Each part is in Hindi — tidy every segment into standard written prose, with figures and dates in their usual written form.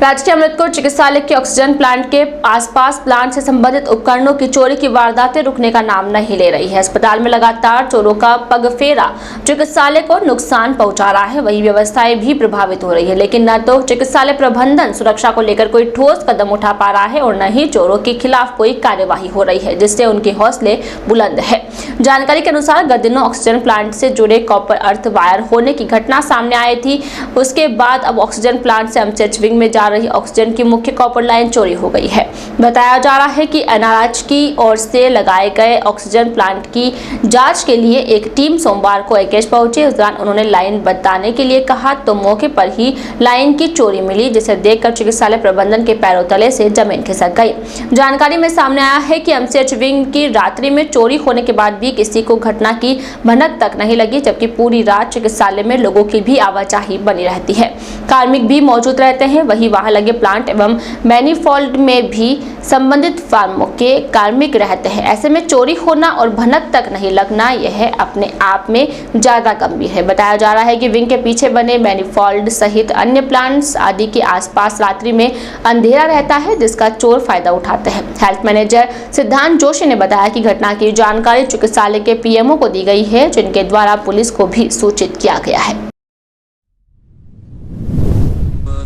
राजकीय अमृतपुर चिकित्सालय के ऑक्सीजन प्लांट के आसपास प्लांट से संबंधित उपकरणों की चोरी की वारदातें रुकने का नाम नहीं ले रही है। अस्पताल में लगातार चोरों का पगफेरा चिकित्सालय को नुकसान पहुंचा रहा है, वही व्यवस्थाएं भी प्रभावित हो रही है। लेकिन न तो चिकित्सालय प्रबंधन सुरक्षा को लेकर कोई ठोस कदम उठा पा रहा है और न ही चोरों के खिलाफ कोई कार्यवाही हो रही है, जिससे उनके हौसले बुलंद है। जानकारी के अनुसार गत दिनों ऑक्सीजन प्लांट से जुड़े कॉपर अर्थ वायर होने की घटना सामने आई थी। उसके बाद अब ऑक्सीजन प्लांट से एमसीएच विंग में जा रही ऑक्सीजन की मुख्य कॉपर लाइन चोरी हो गई है। बताया जा रहा है कि एनआरएच की ओर से लगाए गए ऑक्सीजन प्लांट की जांच के लिए एक टीम सोमवार को एकेश पहुंची। इस दौरान उन्होंने लाइन बताने के लिए कहा तो मौके पर ही लाइन की चोरी मिली, जिसे देखकर चिकित्सालय प्रबंधन के पैरों तले से जमीन खिसक गई। जानकारी में सामने आया है कि एमसीएच विंग की रात्रि में चोरी होने के बाद भी किसी को घटना की भनक तक नहीं लगी, जबकि पूरी रात चिकित्सालय में लोगों की भी आवाजाही बनी रहती है। कार्मिक भी मौजूद रहते हैं, वही वहां लगे प्लांट एवं मैनिफोल्ड में भी संबंधित फार्मों के कार्मिक रहते हैं। ऐसे में चोरी होना और भनक तक नहीं लगना यह अपने आप में ज्यादा गंभीर है। बताया जा रहा है कि विंग के पीछे बने मैनिफोल्ड सहित अन्य प्लांट्स आदि के आसपास रात्रि में अंधेरा रहता है, जिसका चोर फायदा उठाते हैं। हेल्थ मैनेजर सिद्धांत जोशी ने बताया कि घटना की जानकारी चिकित्सालय के पीएमओ को दी गई है, जिनके द्वारा पुलिस को भी सूचित किया गया है।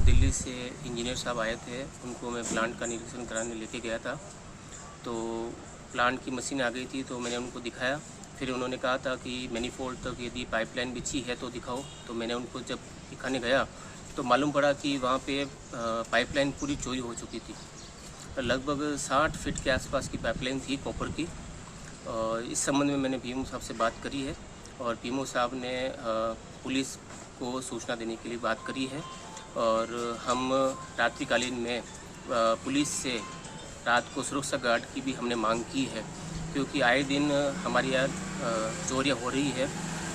दिल्ली से इंजीनियर साहब आए थे, उनको मैं प्लांट का निरीक्षण कराने लेके गया था। तो प्लांट की मशीन आ गई थी, तो मैंने उनको दिखाया। फिर उन्होंने कहा था कि मैनिफोल्ड तक यदि पाइपलाइन बिछी है तो दिखाओ। तो मैंने उनको जब दिखाने गया तो मालूम पड़ा कि वहाँ पे पाइपलाइन पूरी चोरी हो चुकी थी। लगभग 60 फीट के आसपास की पाइपलाइन थी कॉपर की। इस संबंध में मैंने पीएमओ साहब से बात करी है और पीएमओ साहब ने पुलिस को सूचना देने के लिए बात करी है। और हम रात्रिकालीन में पुलिस से रात को सुरक्षा गार्ड की भी हमने मांग की है, क्योंकि आए दिन हमारे यहाँ चोरियाँ हो रही है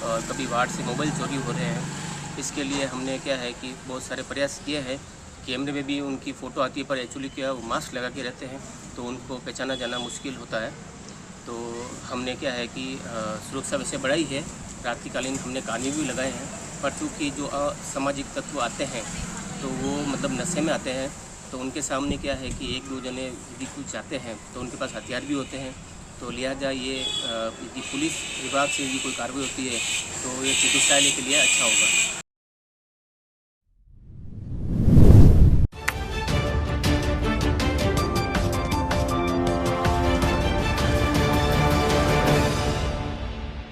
और कभी वार्ड से मोबाइल चोरी हो रहे हैं। इसके लिए हमने क्या है कि बहुत सारे प्रयास किए हैं। कैमरे में भी उनकी फ़ोटो आती है, पर एक्चुअली क्या वो मास्क लगा के रहते हैं तो उनको पहचाना जाना मुश्किल होता है। तो हमने क्या है कि सुरक्षा वैसे बढ़ाई है, रात्रिकालीन हमने कानून भी लगाए हैं, पर चूँकि जो असामाजिक तत्व आते हैं तो वो मतलब नशे में आते हैं, तो उनके सामने क्या है कि एक दो जने यदि कुछ जाते हैं तो उनके पास हथियार भी होते हैं। तो लिहाजा ये यदि पुलिस विभाग से यदि कोई कार्रवाई होती है तो ये चिकित्सालय के लिए अच्छा होगा।